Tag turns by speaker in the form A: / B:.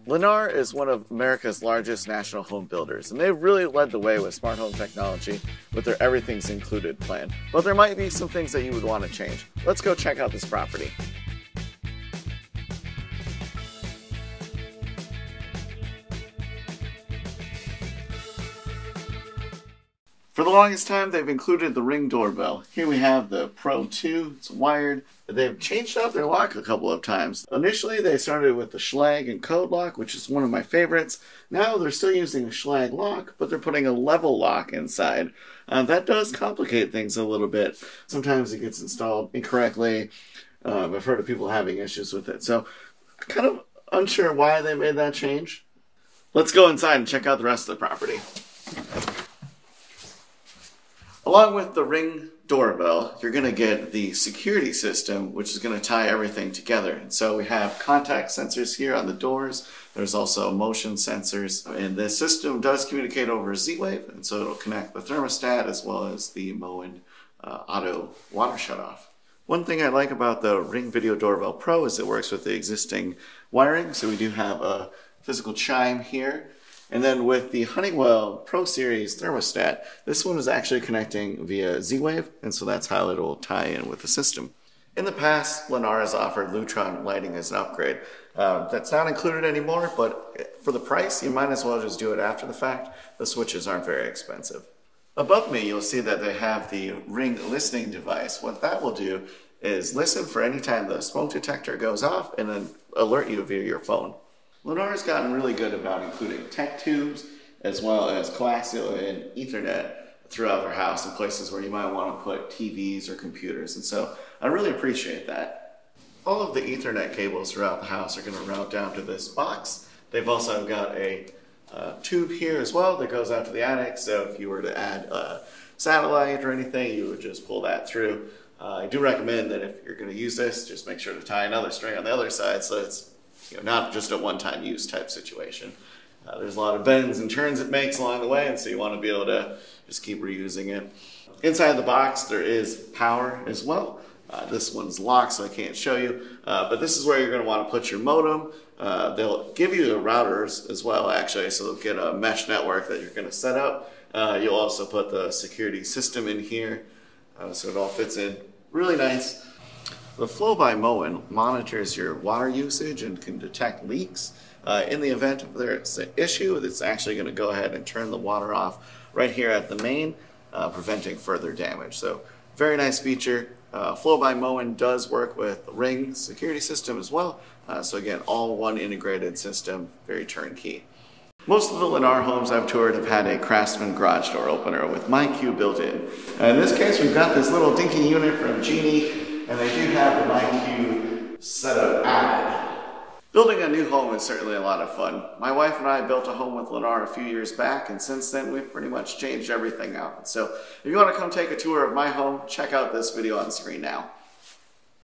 A: Lennar is one of America's largest national home builders, and they've really led the way with smart home technology with their Everything's Included plan. But there might be some things that you would want to change. Let's go check out this property. For the longest time, they've included the Ring doorbell. Here we have the Pro 2. It's wired. They've changed out their lock a couple of times. Initially, they started with the Schlag and Code lock, which is one of my favorites. Now they're still using a Schlag lock, but they're putting a level lock inside. That does complicate things a little bit. Sometimes it gets installed incorrectly. I've heard of people having issues with it. So, kind of unsure why they made that change. Let's go inside and check out the rest of the property. Along with the Ring doorbell, you're going to get the security system, which is going to tie everything together. And so we have contact sensors here on the doors. There's also motion sensors. And this system does communicate over Z-Wave, and so it'll connect the thermostat as well as the Moen auto water shutoff. One thing I like about the Ring Video Doorbell Pro is it works with the existing wiring. So we do have a physical chime here. And then with the Honeywell Pro Series thermostat, this one is actually connecting via Z-Wave, and so that's how it'll tie in with the system. In the past, Lennar has offered Lutron lighting as an upgrade. That's not included anymore, but for the price, you might as well just do it after the fact. The switches aren't very expensive. Above me, you'll see that they have the Ring listening device. What that will do is listen for any time the smoke detector goes off and then alert you via your phone. Lennar has gotten really good about including tech tubes as well as coaxial and Ethernet throughout their house in places where you might want to put TVs or computers, and so I really appreciate that. All of the Ethernet cables throughout the house are going to route down to this box. They've also got a tube here as well that goes out to the attic, so if you were to add a satellite or anything, you would just pull that through. I do recommend that if you're going to use this, just make sure to tie another string on the other side so it's not just a one-time use type situation. There's a lot of bends and turns it makes along the way, and so you want to be able to just keep reusing it. Inside the box, there is power as well. This one's locked, so I can't show you, but this is where you're going to want to put your modem. They'll give you the routers as well, actually, so they'll get a mesh network that you're going to set up. You'll also put the security system in here, so it all fits in really nice. The Flow by Moen monitors your water usage and can detect leaks. In the event of there's an issue, it's actually going to go ahead and turn the water off right here at the main, preventing further damage. So very nice feature. Flow by Moen does work with the Ring security system as well. So again, all one integrated system, very turnkey. Most of the Lennar homes I've toured have had a Craftsman garage door opener with MyQ built in. In this case, we've got this little dinky unit from Genie, and they do have the MyQ setup added. Building a new home is certainly a lot of fun. My wife and I built a home with Lennar a few years back, and since then we've pretty much changed everything out. So if you want to come take a tour of my home, check out this video on the screen now.